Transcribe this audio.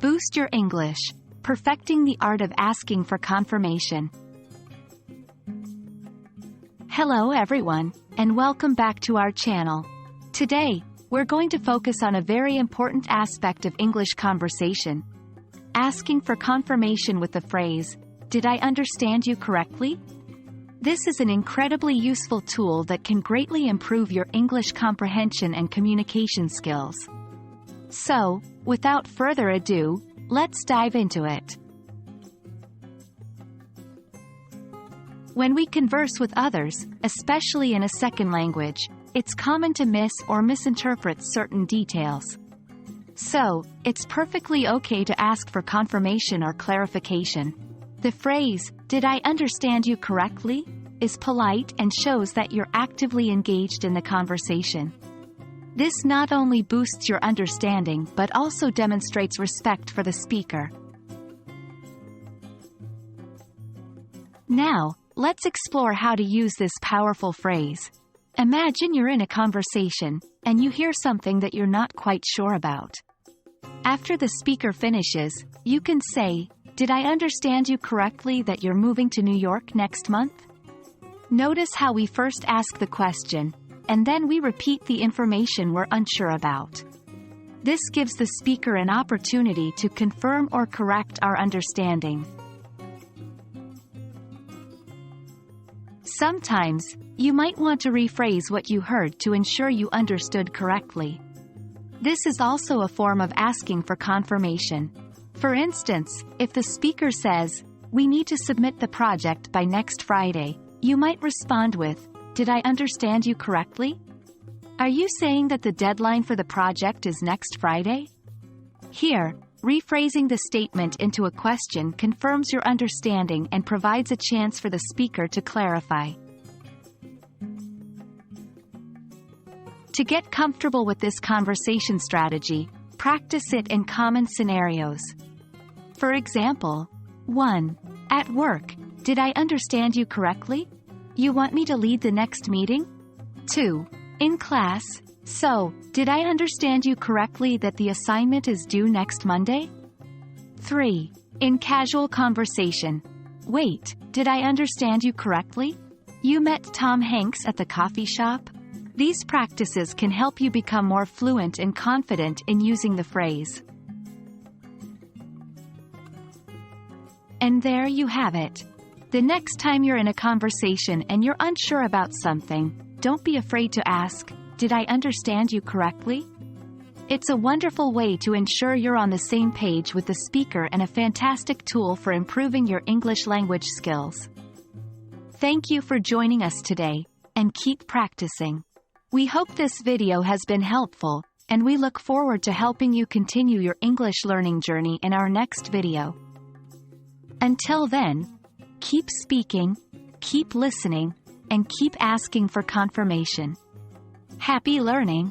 Boost your English, perfecting the art of asking for confirmation. Hello everyone, and welcome back to our channel. Today, we're going to focus on a very important aspect of English conversation: asking for confirmation with the phrase, "Did I understand you correctly?" This is an incredibly useful tool that can greatly improve your English comprehension and communication skills. So, without further ado, let's dive into it. When we converse with others, especially in a second language, it's common to miss or misinterpret certain details. So, it's perfectly okay to ask for confirmation or clarification. The phrase, "Did I understand you correctly?" is polite and shows that you're actively engaged in the conversation. This not only boosts your understanding but also demonstrates respect for the speaker. Now, let's explore how to use this powerful phrase. Imagine you're in a conversation, and you hear something that you're not quite sure about. After the speaker finishes, you can say, "Did I understand you correctly that you're moving to New York next month?" Notice how we first ask the question, and then we repeat the information we're unsure about. This gives the speaker an opportunity to confirm or correct our understanding. Sometimes, you might want to rephrase what you heard to ensure you understood correctly. This is also a form of asking for confirmation. For instance, if the speaker says, "We need to submit the project by next Friday," you might respond with, "Did I understand you correctly? Are you saying that the deadline for the project is next Friday?" Here, rephrasing the statement into a question confirms your understanding and provides a chance for the speaker to clarify. To get comfortable with this conversation strategy, practice it in common scenarios. For example, 1. At work, "Did I understand you correctly? You want me to lead the next meeting?" 2. In class, "So, did I understand you correctly that the assignment is due next Monday?" 3. In casual conversation, "Wait, did I understand you correctly? You met Tom Hanks at the coffee shop?" These practices can help you become more fluent and confident in using the phrase. And there you have it. The next time you're in a conversation and you're unsure about something, don't be afraid to ask, "Did I understand you correctly?" It's a wonderful way to ensure you're on the same page with the speaker and a fantastic tool for improving your English language skills. Thank you for joining us today, and keep practicing. We hope this video has been helpful, and we look forward to helping you continue your English learning journey in our next video. Until then, keep speaking, keep listening, and keep asking for confirmation. Happy learning!